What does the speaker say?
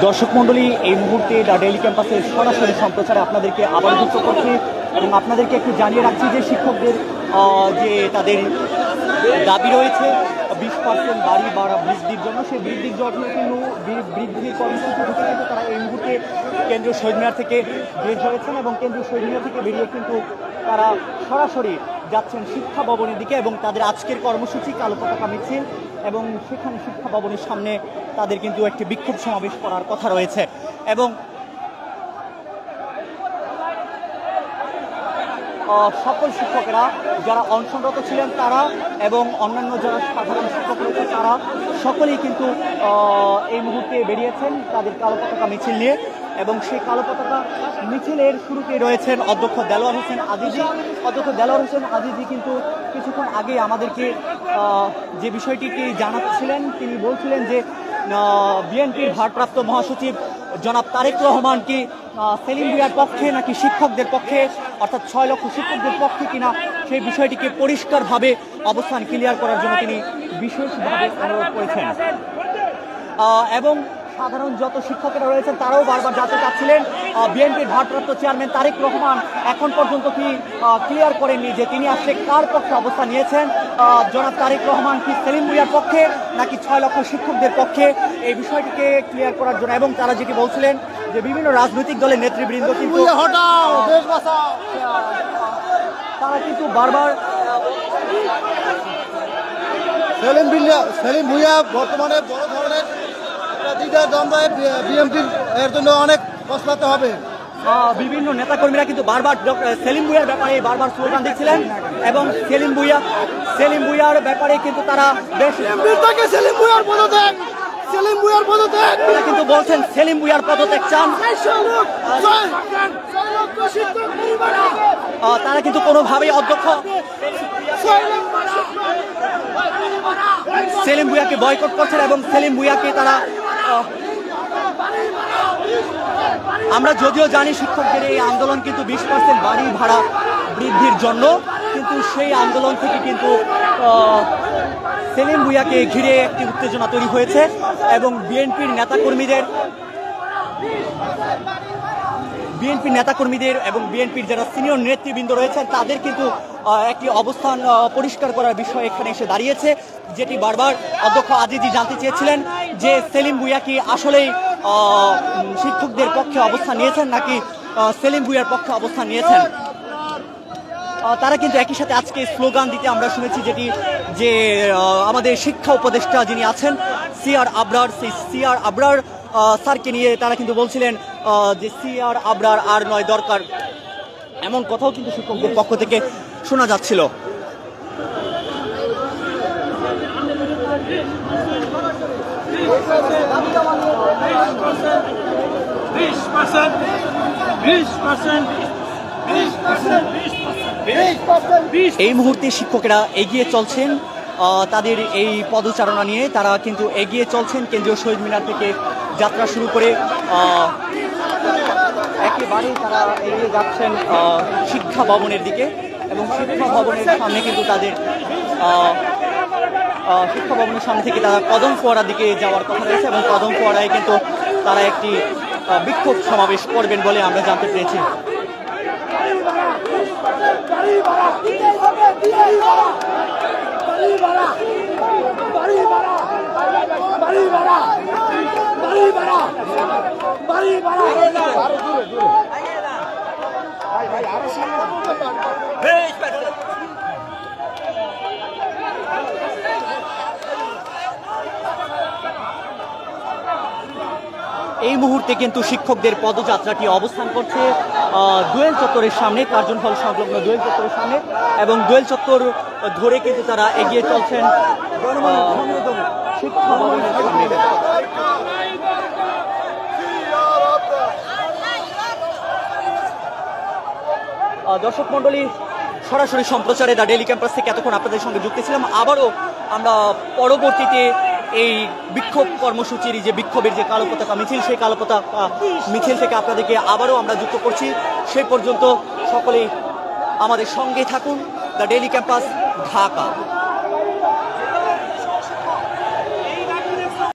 দর্শক মণ্ডলী, এই মুহূর্তে দ্য ডেইলি ক্যাম্পাসের সরাসরি সম্প্রচারে আপনাদেরকে আবার যুক্ত করছি এবং আপনাদেরকে একটু জানিয়ে রাখছি যে শিক্ষকদের যে তাদের দাবি রয়েছে 20% বাড়ি বাড়া বৃদ্ধির জন্য, সেই বৃদ্ধির জন্য কিন্তু বৃদ্ধির কর্মসূচি থেকে কিন্তু তারা এই মুহূর্তে কেন্দ্রীয় শহীদ মিনার থেকে বের হয়েছেন এবং কেন্দ্রীয় শহীদ মিনার থেকে বেরিয়ে কিন্তু তারা সরাসরি যাচ্ছেন শিক্ষা ভবনের দিকে এবং তাদের আজকের কর্মসূচি কালো পতাকা মিছিল এবং সেখানে শিক্ষা ভবনের সামনে তাদের কিন্তু একটি বিক্ষোভ সমাবেশ করার কথা রয়েছে এবং সকল শিক্ষকেরা যারা অনশনরত ছিলেন তারা এবং অন্যান্য যারা সাধারণ শিক্ষক রয়েছে তারা সকলেই কিন্তু এই মুহূর্তে বেরিয়েছেন তাদের কালো পতাকা মিছিল নিয়ে এবং সেই কালো পতাকা মিছিলের শুরুতে রয়েছেন অধ্যক্ষ দেলোয়ার হোসেন আজিজি। অধ্যক্ষ দেলোয়ার হোসেন আজিজি কিন্তু কিছুক্ষণ আগে আমাদেরকে যে বিষয়টিকে জানাচ্ছিলেন, তিনি বলছিলেন যে বিএনপির ভারপ্রাপ্ত মহাসচিব জনাব তারেক রহমান কি সেলিম ভূঁইয়ার পক্ষে নাকি শিক্ষকদের পক্ষে, অর্থাৎ 6 লক্ষ শিক্ষকদের পক্ষে কিনা, সেই বিষয়টিকে পরিষ্কারভাবে অবস্থান ক্লিয়ার করার জন্য তিনি বিশেষভাবে অনুরোধ করেছেন এবং সাধারণ যত শিক্ষকেরা রয়েছেন তারাও বারবার জানতে চাচ্ছিলেন বিএনপির ভারপ্রাপ্ত চেয়ারম্যান তারেক রহমান এখন পর্যন্ত কি ক্লিয়ার করেননি যে তিনি আসলে কার পক্ষে অবস্থান নিয়েছেন, জনাব তারেক রহমান কি সেলিম ভূঁইয়ার পক্ষে নাকি 6 লক্ষ শিক্ষকদের পক্ষে, এই বিষয়টিকে ক্লিয়ার করার জন্য। এবং তারা যেটি বলছিলেন যে বিভিন্ন রাজনৈতিক দলের নেতৃবৃন্দ কিন্তু তারা কিন্তু বারবার সেলিম ভূঁইয়া বর্তমানে বড় ধরনের বিএনপির এর জন্য অনেক পছলাতে হবে। বিভিন্ন নেতাকর্মীরা কিন্তু বারবার সেলিম ভূঁইয়ার ব্যাপারে বারবার স্লোগান দিচ্ছিলেন এবং সেলিম ভূঁইয়ার ব্যাপারে কিন্তু তারা বেশ সেলিম ভূঁইয়ার পদত্যাগ তারা কিন্তু বলছেন সেলিম ভূঁইয়ার পদত্যাগ চান। তারা কিন্তু কোনোভাবেই অধ্যক্ষ সেলিম ভূঁইয়াকে বয়কট করছেন এবং সেলিম ভূঁইয়াকে তারা আমরা যদিও জানি শিক্ষকদের এই আন্দোলন কিন্তু 20% বাড়ি ভাড়া বৃদ্ধির জন্য, কিন্তু সেই আন্দোলন থেকে কিন্তু সেলিম ভূঁইয়াকে ঘিরে একটি উত্তেজনা তৈরি হয়েছে এবং বিএনপির নেতাকর্মীদের এবং বিএনপির যারা সিনিয়র নেতৃবৃন্দ রয়েছেন তাদের কিন্তু একটি অবস্থান পরিষ্কার করার বিষয় এখানে এসে দাঁড়িয়েছে, যেটি বারবার অধ্যক্ষ আজিজি জানতে চেয়েছিলেন যে সেলিম ভূঁইয়া কি আসলেই শিক্ষকদের পক্ষে অবস্থান নিয়েছেন নাকি সেলিম ভূঁইয়ার পক্ষে অবস্থান নিয়েছেন। তারা কিন্তু একই সাথে আজকে স্লোগান দিতে আমরা শুনেছি, যেটি যে আমাদের শিক্ষা উপদেষ্টা যিনি আছেন সিআর আবরার, সেই সিআর আবরার স্যারকে নিয়ে তারা কিন্তু বলছিলেন যে সিআর আবরার আর নয় দরকার, এমন কথাও কিন্তু শিক্ষকদের পক্ষ থেকে শোনা যাচ্ছিল। এই মুহূর্তে শিক্ষকেরা এগিয়ে চলছেন তাদের এই পদচারণা নিয়ে, তারা কিন্তু এগিয়ে চলছেন কেন্দ্রীয় শহীদ মিনার থেকে যাত্রা শুরু করে একেবারেই তারা এগিয়ে যাচ্ছেন শিক্ষা ভবনের দিকে এবং শিক্ষা ভবনের সামনে কিন্তু তাদের শিক্ষা ভবনের সামনে থেকে তারা কদম ফোয়ারার দিকে যাওয়ার কথা রয়েছে এবং কদম ফোয়ারায় কিন্তু তারা একটি বিক্ষোভ সমাবেশ করবেন বলে আমরা জানতে পেরেছি। এই মুহূর্তে কিন্তু শিক্ষকদের পদযাত্রাটি অবস্থান করছে দোয়েল চত্বরের সামনে, কার্জন হল সংলগ্ন দোয়েল চত্বরের সামনে এবং দোয়েল চত্বর ধরে কিন্তু তারা এগিয়ে চলছেন শিক্ষা ভবনের সামনে। দর্শক মণ্ডলী, সরাসরি সম্প্রচারে দ্য ডেইলি ক্যাম্পাস থেকে এতক্ষণ আপনাদের সঙ্গে যুক্ত ছিলাম। আবারও আমরা পরবর্তীতে এই বিক্ষোভ কর্মসূচির যে বিক্ষোভের যে কালো পতাকা মিছিল, সেই কালো পতাকা মিছিল থেকে আপনাদেরকে আবারও আমরা যুক্ত করছি। সেই পর্যন্ত সকলেই আমাদের সঙ্গে থাকুন। The daily campus, Dhaka.